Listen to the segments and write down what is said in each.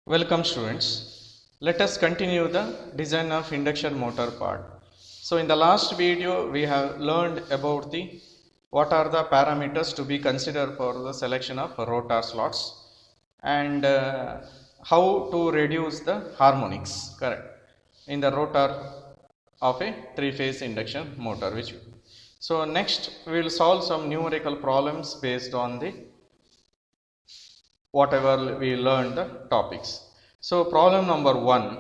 Welcome students. Let us continue the design of induction motor part. So in the last video we have learned about the what are the parameters to be considered for the selection of rotor slots and how to reduce the harmonics, correct, in the rotor of a three-phase induction motor. So next we will solve some numerical problems based on the whatever we learned the topics. So problem number 1,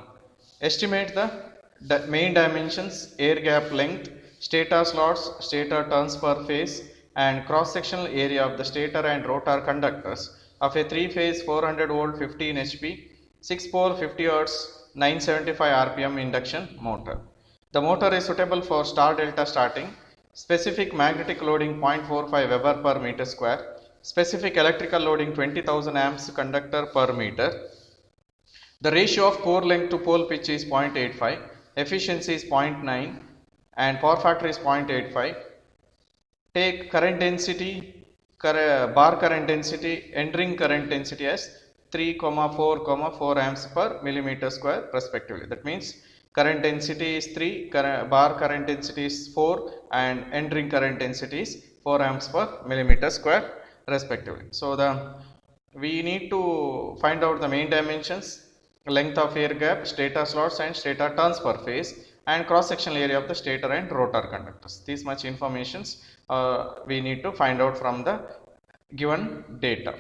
estimate the main dimensions, air gap length, stator slots, stator turns per phase and cross sectional area of the stator and rotor conductors of a 3-phase 400 volt 15 HP 6 pole 50 Hz 975 rpm induction motor. The motor is suitable for star delta starting, specific magnetic loading 0.45 Weber per meter square, specific electrical loading 20,000 amps conductor per meter. The ratio of core length to pole pitch is 0.85, efficiency is 0.9 and power factor is 0.85. Take current density, bar current density, entering current density as 3,4,4 amps per millimeter square respectively. That means current density is 3, bar current density is 4 and entering current density is 4 amps per millimeter square respectively. So we need to find out the main dimensions, length of air gap, stator slots and stator turns per phase and cross sectional area of the stator and rotor conductors. This much informations we need to find out from the given data.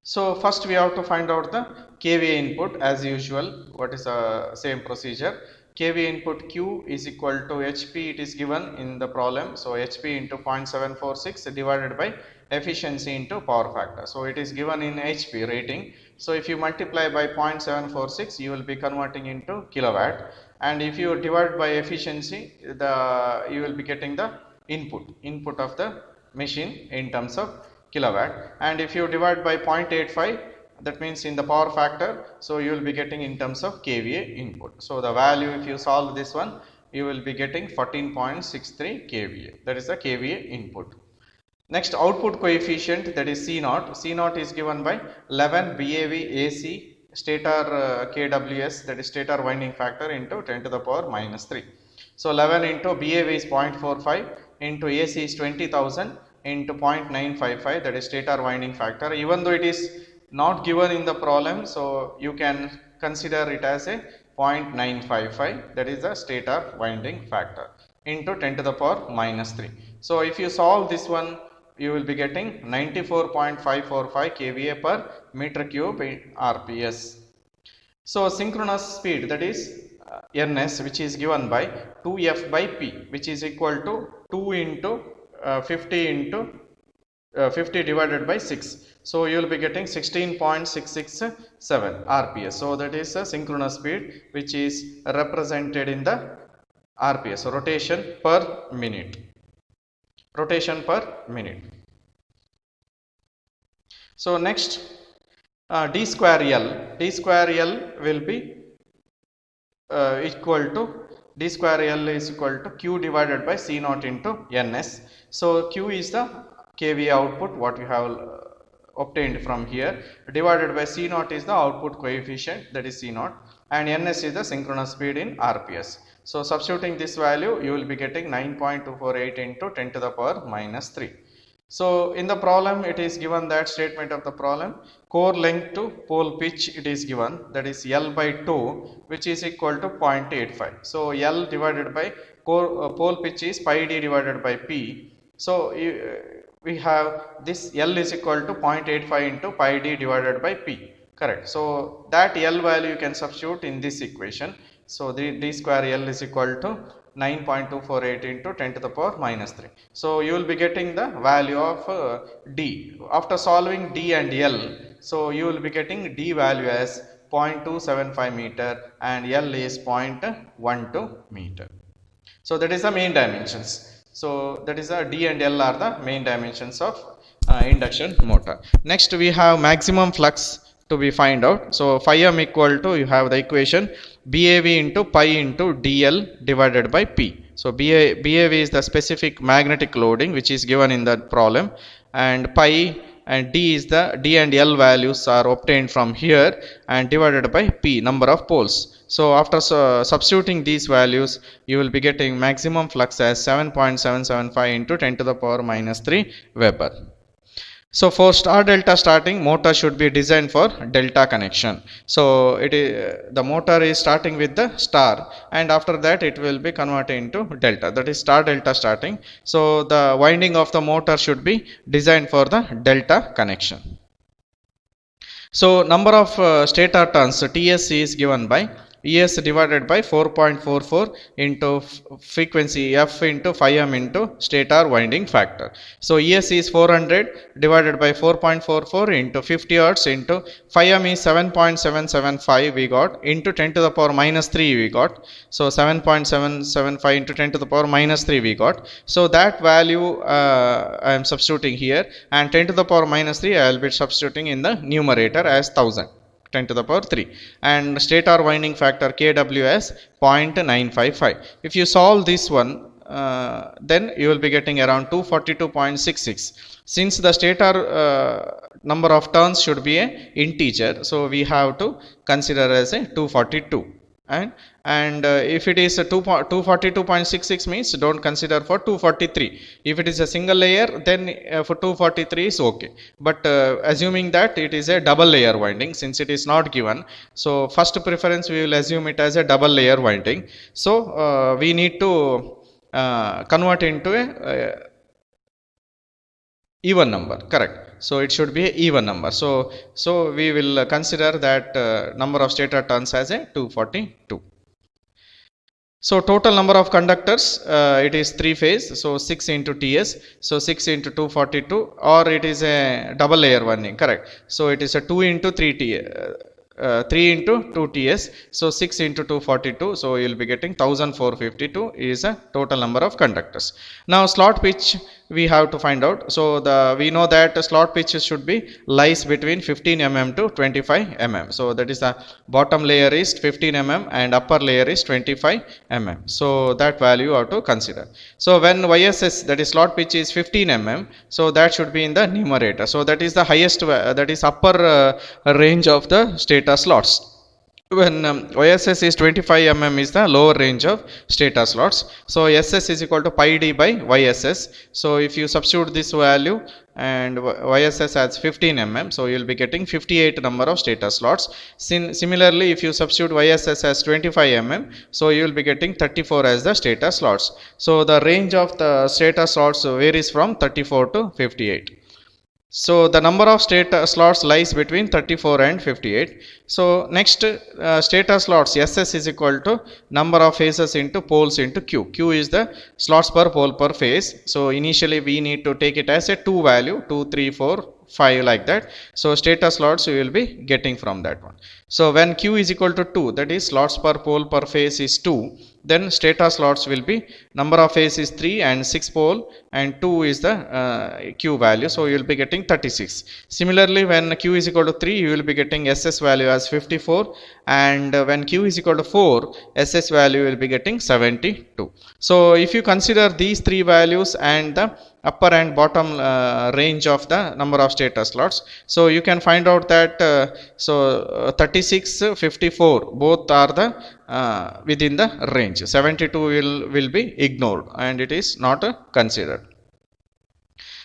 So first we have to find out the kVA input as usual. What is the same procedure? kVA input Q is equal to HP, it is given in the problem. So HP into 0.746 divided by efficiency into power factor. So it is given in HP rating. So if you multiply by 0.746 you will be converting into kilowatt, and if you divide by efficiency you will be getting the input of the machine in terms of kilowatt, and if you divide by 0.85 that means in the power factor, so you will be getting in terms of kVA input. So the value, if you solve this one, you will be getting 14.63 kVA, that is the kVA input. Next, output coefficient, that is C0. C0 is given by 11 BAV AC stator kWs, that is stator winding factor, into 10 to the power minus 3. So 11 into BAV is 0.45 into AC is 20,000 into 0.955, that is stator winding factor. Even though it is not given in the problem, so you can consider it as a 0.955, that is the stator winding factor, into 10 to the power minus 3. So if you solve this one, you will be getting 94.545 kVA per meter cube RPS. So synchronous speed, that is Ns, which is given by 2F by P, which is equal to 2 into 50 into 50 divided by 6. So you will be getting 16.667 RPS. So that is a synchronous speed which is represented in the RPS, rotation per minute. Rotation per minute. So next, d square L. D square L will be equal to, d square L is equal to Q divided by C0 into Ns. So Q is the kVA output what you have obtained from here, divided by C0 is the output coefficient, that is C0, and Ns is the synchronous speed in RPS. So substituting this value, you will be getting 9.248 into 10 to the power minus 3. So in the problem it is given that statement of the problem, core length to pole pitch it is given, that is L by 2, which is equal to 0.85. So L divided by pole pitch is pi d divided by P. So we have this L is equal to 0.85 into pi d divided by P, correct. So that L value you can substitute in this equation. So the d square L is equal to 9.248 into 10 to the power minus 3. So you will be getting the value of D. After solving D and L, so you will be getting D value as 0.275 meter and L is 0.12 meter. So that is the main dimensions. So that is the D and L are the main dimensions of induction motor. Next we have maximum flux to be find out. So phi m equal to, you have the equation BAV into pi into DL divided by P. So BAV is the specific magnetic loading which is given in the problem, and pi and D is the D and L values are obtained from here and divided by P, number of poles. So after substituting these values, you will be getting maximum flux as 7.775 into 10 to the power minus 3 Weber. So for star delta starting, motor should be designed for delta connection. So the motor is starting with the star, and after that it will be converted into delta, that is star delta starting. So the winding of the motor should be designed for the delta connection. So number of stator turns, TS, is given by ES divided by 4.44 into frequency F into 5M into stator winding factor. So ES is 400 divided by 4.44 into 50 Hertz into 5M is 7.775 we got into 10 to the power minus 3 we got. So 7.775 into 10 to the power minus 3 we got. So that value I am substituting here, and 10 to the power minus 3 I will be substituting in the numerator as 1000. 10 to the power 3, and stator winding factor Kw as 0.955. If you solve this one, then you will be getting around 242.66. Since the stator number of turns should be an integer, so we have to consider as a 242. And if it is a 242.66 means don't consider for 243. If it is a single layer, then for 243 is okay. But assuming that it is a double layer winding, since it is not given, so first preference we will assume it as a double layer winding. So we need to convert into a even number, correct? So it should be an even number. So we will consider that number of stator turns as a 242. So total number of conductors, it is 3 phase, so 6 into TS, so 6 into 242, or it is a double layer winding, correct? So it is a 2 into 3 TS. 3 into 2 TS, so 6 into 242, so you will be getting 1452 is a total number of conductors. Now slot pitch we have to find out. So we know that the slot pitch should be lies between 15 mm to 25 mm. So that is the bottom layer is 15 mm and upper layer is 25 mm. So that value you have to consider. So when YSS, that is slot pitch, is 15 mm, so that should be in the numerator. So that is the highest, that is upper range of the stator slots. When YSS is 25 mm is the lower range of stator slots. So SS is equal to pi d by YSS. So if you substitute this value and YSS as 15 mm, so you will be getting 58 number of stator slots. Similarly, if you substitute YSS as 25 mm, so you will be getting 34 as the stator slots. So the range of the stator slots varies from 34 to 58. So the number of stator slots lies between 34 and 58. So next, stator slots SS is equal to number of phases into poles into Q. Q is the slots per pole per phase. So initially we need to take it as a 2 value, 2, 3, 4, 5 like that. So stator slots you will be getting from that one. So when Q is equal to 2, that is slots per pole per phase is 2, then stator slots will be number of phase is 3 and 6 pole, and 2 is the Q value, so you will be getting 36. Similarly, when Q is equal to 3, you will be getting SS value as 54, and when Q is equal to 4, SS value will be getting 72. So if you consider these three values and the upper and bottom range of the number of stator slots, so you can find out that 36, 54 both are the within the range. 72 will be ignored and it is not considered.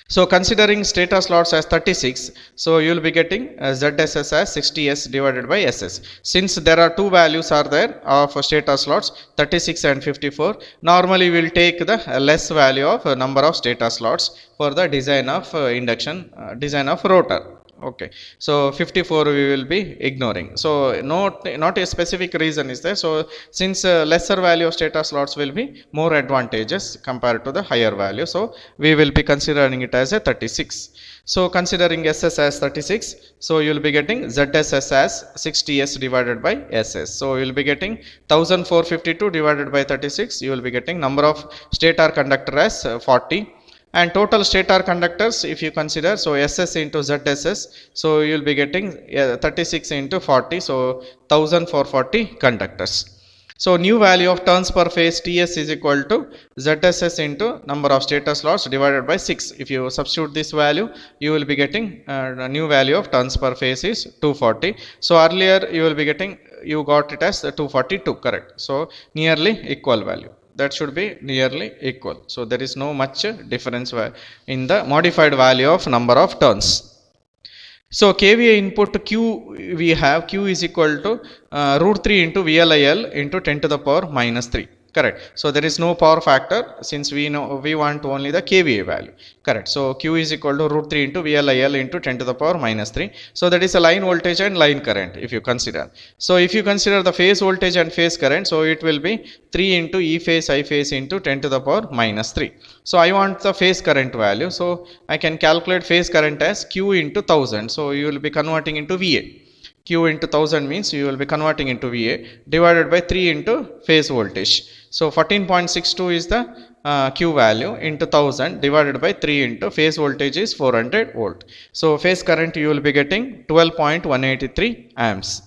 So considering stator slots as 36, so you will be getting ZSS as 60S divided by SS. Since there are two values are there of stator slots, 36 and 54, normally we will take the less value of number of stator slots for the design of induction, design of rotor. Okay, so 54 we will be ignoring. So not a specific reason is there. So since lesser value of stator slots will be more advantageous compared to the higher value, so we will be considering it as a 36. So considering SS as 36, so you will be getting ZSS as 60S divided by SS. So you will be getting 1452 divided by 36. You will be getting number of stator conductor as 40. And total stator conductors, if you consider, so SS into ZSS, so you will be getting 36 into 40, so 1440 conductors. So new value of turns per phase TS is equal to ZSS into number of stator slots divided by 6. If you substitute this value, you will be getting the new value of turns per phase is 240. So earlier you will be getting, you got it as 242, correct? So nearly equal value. That should be nearly equal. So there is no much difference in the modified value of number of turns. So KVA input Q, we have Q is equal to root 3 into VLIL into 10 to the power minus 3. Correct. So there is no power factor since we know we want only the KVA value. Correct. So Q is equal to root 3 into VLIL into 10 to the power minus 3. So that is a line voltage and line current if you consider. So if you consider the phase voltage and phase current, so it will be 3 into E phase I phase into 10 to the power minus 3. So I want the phase current value. So I can calculate phase current as Q into 1000. So you will be converting into VA. Q into 1000 means you will be converting into VA divided by 3 into phase voltage. So 14.62 is the Q value into 1000 divided by 3 into phase voltage is 400 volt. So phase current you will be getting 12.183 amps.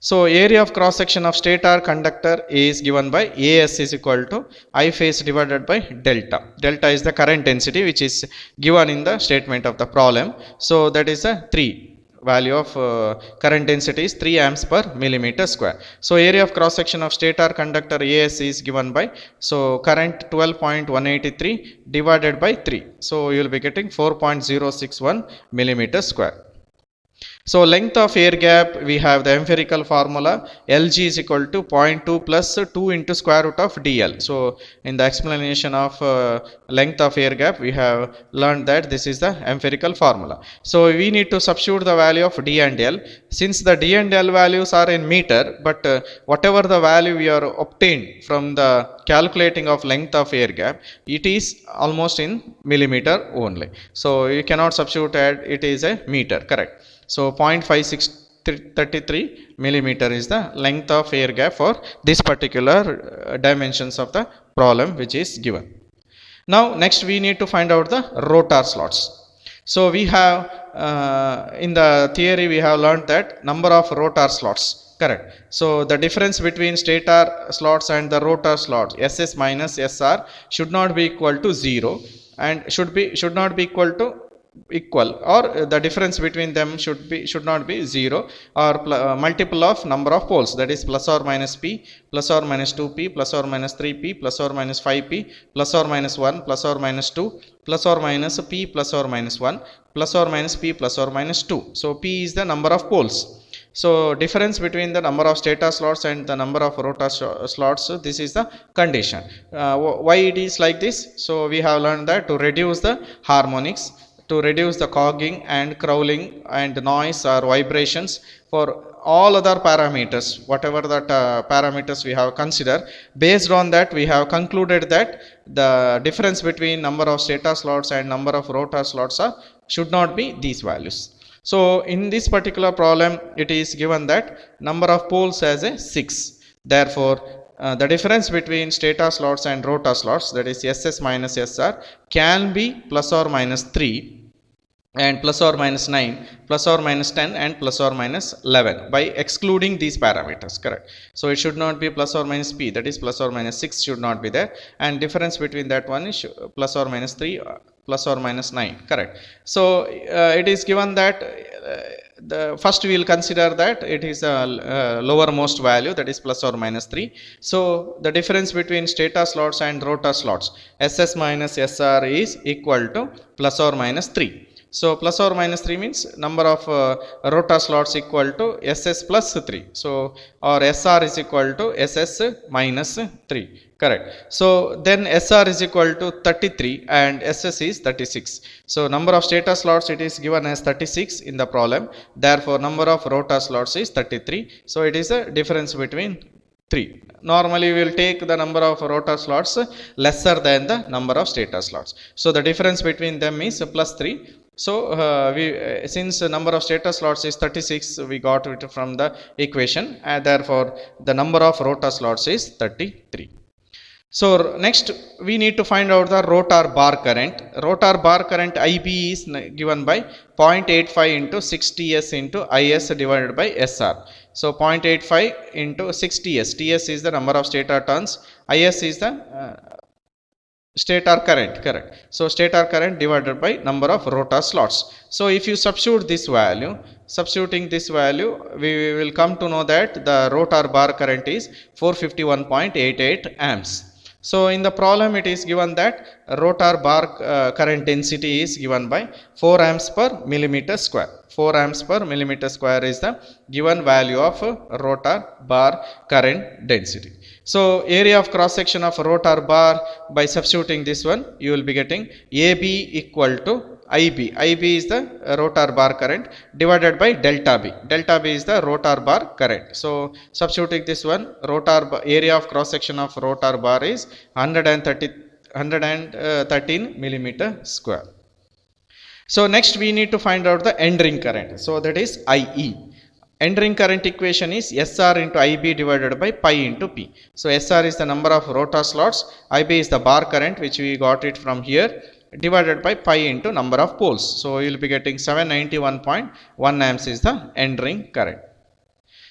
So area of cross section of stator conductor is given by AS is equal to I phase divided by delta. Delta is the current density which is given in the statement of the problem. So that is a 3. Value of current density is 3 amps per millimeter square. So area of cross section of stator conductor AS is given by, so current 12.183 divided by 3. So you will be getting 4.061 millimeter square. So length of air gap, we have the empirical formula Lg is equal to 0.2 plus 2 into square root of dl. So in the explanation of length of air gap, we have learned that this is the empirical formula. So we need to substitute the value of d and l. Since the d and l values are in meter, but whatever the value we are obtained from the calculating of length of air gap, it is almost in millimeter only. So you cannot substitute it is a meter, correct? So 0.5633 millimeter is the length of air gap for this particular dimensions of the problem which is given. Now next we need to find out the rotor slots. So we have in the theory we have learned that number of rotor slots, correct? So the difference between stator slots and the rotor slots, SS minus SR, should not be equal to 0 and should not be equal, or the difference between them should not be 0 or multiple of number of poles, that is plus or minus p, plus or minus 2p, plus or minus 3p, plus or minus 5p, plus or minus 1, plus or minus 2, plus or minus p, plus or minus 1, plus or minus p, plus or minus 2. So p is the number of poles. So difference between the number of stator slots and the number of rotor slots, this is the condition. Why it is like this? So we have learned that to reduce the harmonics, to reduce the cogging and crowling and noise or vibrations, for all other parameters, whatever that parameters we have considered, based on that we have concluded that the difference between number of stator slots and number of rotor slots should not be these values. So in this particular problem it is given that number of poles as a 6. Therefore the difference between stator slots and rotor slots, that is SS minus SR, can be plus or minus 3 and plus or minus 9, plus or minus 10 and plus or minus 11 by excluding these parameters, correct? So it should not be plus or minus p, that is plus or minus 6 should not be there, and difference between that one is plus or minus 3, plus or minus 9, correct? So it is given that the first we will consider that it is a lowermost value, that is plus or minus 3. So the difference between stator slots and rotor slots, SS minus SR, is equal to plus or minus 3. So plus or minus 3 means number of rotor slots equal to SS plus 3. So or SR is equal to SS minus 3. Correct. So then SR is equal to 33 and SS is 36. So number of stator slots it is given as 36 in the problem. Therefore number of rotor slots is 33. So it is a difference between 3. Normally we will take the number of rotor slots lesser than the number of stator slots. So the difference between them is plus 3. So since number of stator slots is 36, we got it from the equation, and therefore the number of rotor slots is 33. So next we need to find out the rotor bar current. Rotor bar current IB is given by 0.85 into 6 TS into IS divided by SR. So 0.85 into 6 TS. TS is the number of stator turns. IS is the stator current, correct. So stator current divided by number of rotor slots. So if you substitute this value, substituting this value, we will come to know that the rotor bar current is 451.88 amps. So in the problem it is given that rotor bar current density is given by 4 amps per millimeter square. 4 amps per millimeter square is the given value of rotor bar current density. So area of cross section of rotor bar, by substituting this one, you will be getting AB equal to IB. IB is the rotor bar current divided by delta B. Delta B is the rotor bar current. So substituting this one, area of cross section of rotor bar is 113 millimeter square. So next we need to find out the end ring current. So that is IE. End ring current equation is SR into IB divided by pi into P. So SR is the number of rotor slots, IB is the bar current which we got it from here, divided by pi into number of poles. So you will be getting 791.1 amps is the end ring current.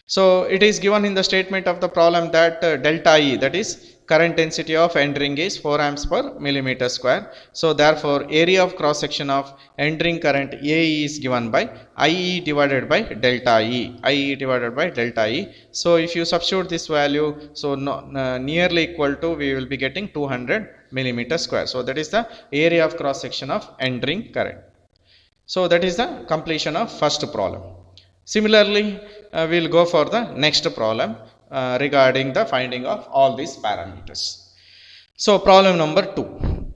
So it is given in the statement of the problem that delta E, that is current density of end ring, is 4 amps per millimeter square. So therefore area of cross section of end ring current AE is given by IE divided by delta E. IE divided by delta E. So if you substitute this value, so nearly equal to, we will be getting 200 millimeter square. So that is the area of cross section of end ring current. So that is the completion of first problem. Similarly, we will go for the next problem regarding the finding of all these parameters. So problem number 2.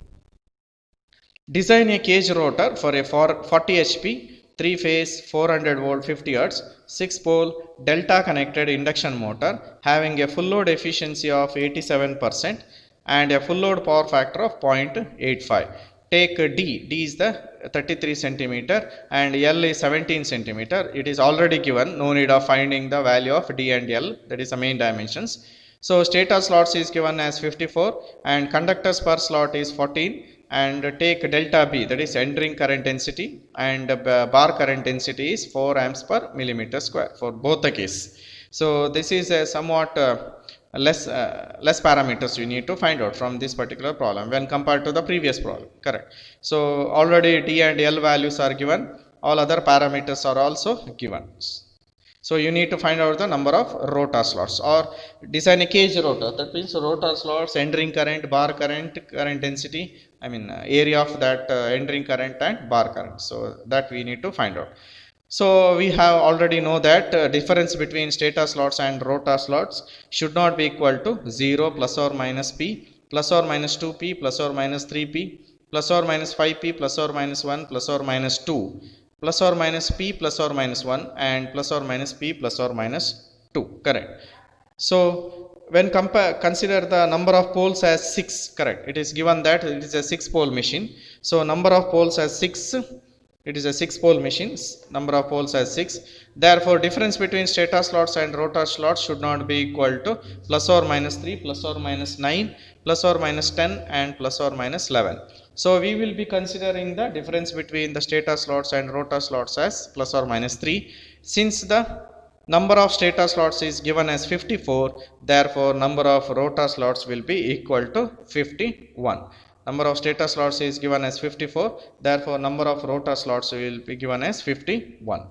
Design a cage rotor for a 40 HP 3-phase 400 volt 50 Hz 6-pole delta connected induction motor having a full load efficiency of 87% and a full load power factor of 0.85. Take D. D is the 33 centimeter and L is 17 centimeter. It is already given, no need of finding the value of D and L, that is the main dimensions. So stator slots is given as 54 and conductors per slot is 14, and take delta B, that is end ring current density, and bar current density is 4 amps per millimeter square for both the case. So this is a somewhat less parameters you need to find out from this particular problem when compared to the previous problem, correct. So already D and L values are given, all other parameters are also given. So you need to find out the number of rotor slots or design a cage rotor. That means rotor slots, end ring current, bar current, current density, area of that end ring current and bar current. So that we need to find out. So we have already know that difference between stator slots and rotor slots should not be equal to 0 plus or minus P, plus or minus 2P, plus or minus 3P, plus or minus 5P, plus or minus 1, plus or minus 2, plus or minus P, plus or minus 1, and plus or minus P, plus or minus 2, correct. So when consider the number of poles as 6, correct. It is given that it is a 6-pole machine. So number of poles as 6. It is a 6-pole machine, number of poles as 6. Therefore difference between stator slots and rotor slots should not be equal to plus or minus 3, plus or minus 9, plus or minus 10, and plus or minus 11. So we will be considering the difference between the stator slots and rotor slots as plus or minus 3. Since the number of stator slots is given as 54, therefore number of rotor slots will be equal to 51. Number of stator slots is given as 54, therefore number of rotor slots will be given as 51.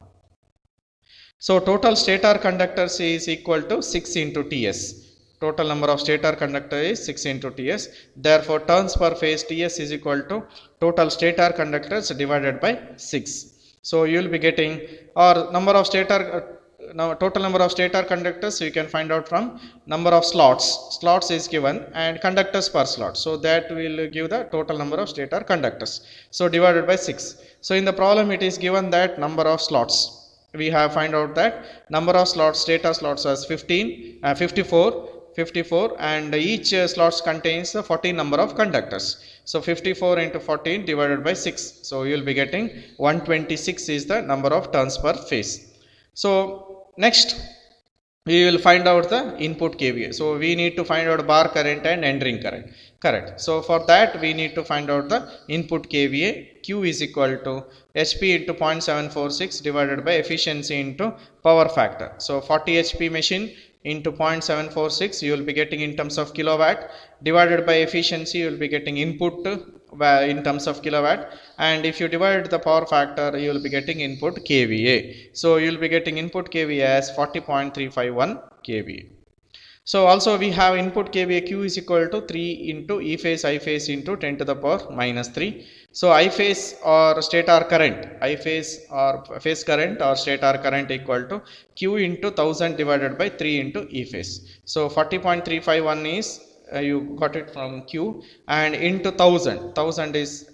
So total stator conductors is equal to 6 into TS. Total number of stator conductor is 6 into TS. Therefore turns per phase TS is equal to total stator conductors divided by 6. So you will be getting, or number of stator now total number of stator conductors you can find out from number of slots is given and conductors per slot, so that will give the total number of stator conductors, so divided by 6. So in the problem it is given that number of slots, we have find out that number of slots, stator slots as 54, and each slots contains the 14 number of conductors. So 54 into 14 divided by 6, so you will be getting 126 is the number of turns per phase. So next we will find out the input kVA. So we need to find out bar current and end ring current. Correct. So for that we need to find out the input kVA. Q is equal to HP into 0.746 divided by efficiency into power factor. So 40 HP machine into 0.746 you will be getting in terms of kilowatt, divided by efficiency you will be getting input in terms of kilowatt, and if you divide the power factor you will be getting input kVA. So you will be getting input kVA as 40.351 kVA. So also we have input kVA. Q is equal to 3 into E phase I phase into 10 to the power minus 3. So I phase or stator current, I phase or phase current or stator current equal to Q into 1000 divided by 3 into E phase. So 40.351 is you got it from Q, and into 1000 is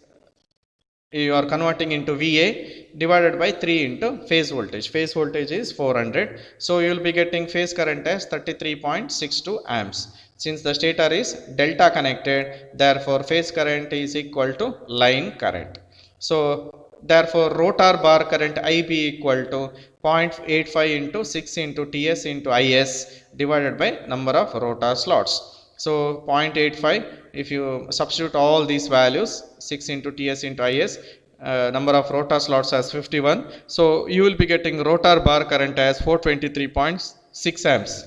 you are converting into VA divided by 3 into phase voltage. Phase voltage is 400. So you will be getting phase current as 33.62 amps. Since the stator is delta connected, therefore phase current is equal to line current. So therefore rotor bar current IB equal to 0.85 into 6 into TS into IS divided by number of rotor slots. So 0.85, if you substitute all these values, 6 into TS into IS, number of rotor slots as 51. So you will be getting rotor bar current as 423.6 amps.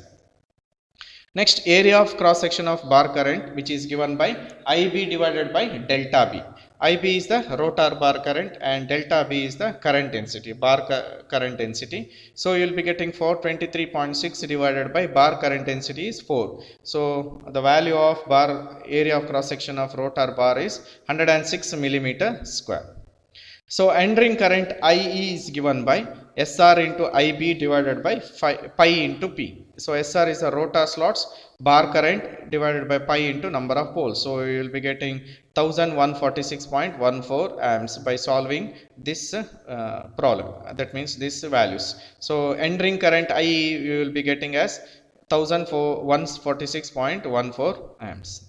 Next, area of cross section of bar current, which is given by IB divided by delta B. IB is the rotor bar current and delta B is the current density, bar current density. So you will be getting 423.6 divided by bar current density is 4. So the value of bar area of cross section of rotor bar is 106 millimeter square. So end ring current IE is given by SR into IB divided by pi into P. So SR is the rotor slots, bar current divided by pi into number of poles. So you will be getting 1146.14 amps by solving this problem. That means these values. So end ring current IE you will be getting as 1146.14 amps.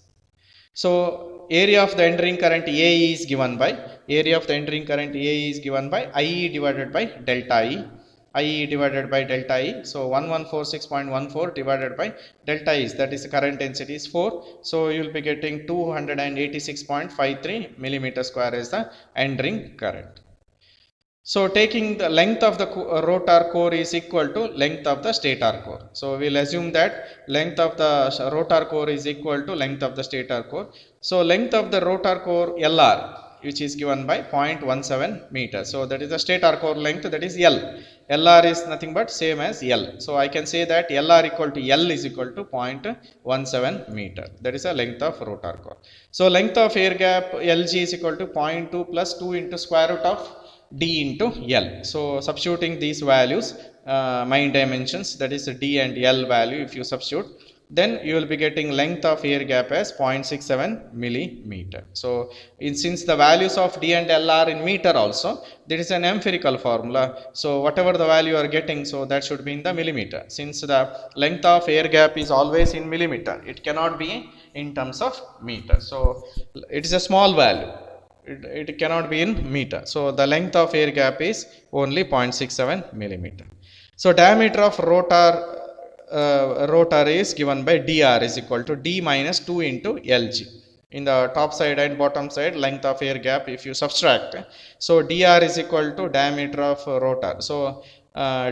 So area of the end ring current AE is given by IE divided by delta E. IE divided by delta E. So 1146.14 divided by delta E, that is current density is 4. So you will be getting 286.53 millimeter square is the end ring current. So taking the length of the rotor core is equal to length of the stator core. So we'll assume that length of the rotor core is equal to length of the stator core. So length of the rotor core LR, which is given by 0.17 meters. So that is the stator core length, that is L. LR is nothing but same as L. So I can say that LR equal to L is equal to 0.17 meter. That is the length of rotor core. So length of air gap LG is equal to 0.2 plus 2 into square root of D into L. So substituting these values, main dimensions, that is D and L value, if you substitute, then you will be getting length of air gap as 0.67 millimeter. So since the values of D and L are in meter also, there is an empirical formula. So whatever the value you are getting, so that should be in the millimeter. Since the length of air gap is always in millimeter, it cannot be in terms of meter. So it is a small value. It cannot be in meter. So the length of air gap is only 0.67 millimeter. So diameter of rotor is given by dr is equal to d minus 2 into lg. In the top side and bottom side, length of air gap if you subtract, so dr is equal to diameter of rotor. So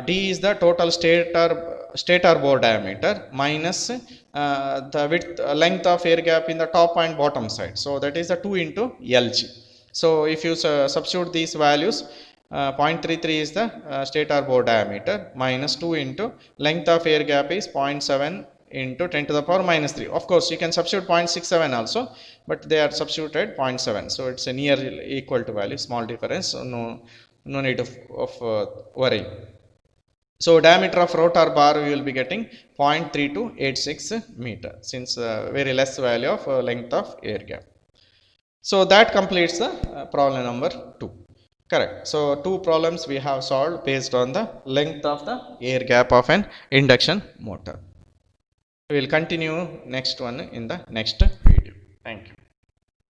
d is the total stator bore diameter minus the width length of air gap in the top and bottom side. So that is the 2 into lg. So if you substitute these values, 0.33 is the stator bore diameter minus 2 into length of air gap is 0.7 into 10 to the power minus 3. Of course, you can substitute 0.67 also, but they are substituted 0.7. So it's a near equal to value, small difference, so no need of worrying. So diameter of rotor bar we will be getting 0.3286 meter, since very less value of length of air gap. So that completes the problem number 2. Correct. So 2 problems we have solved based on the length of the air gap of an induction motor. We will continue next one in the next video. Thank you.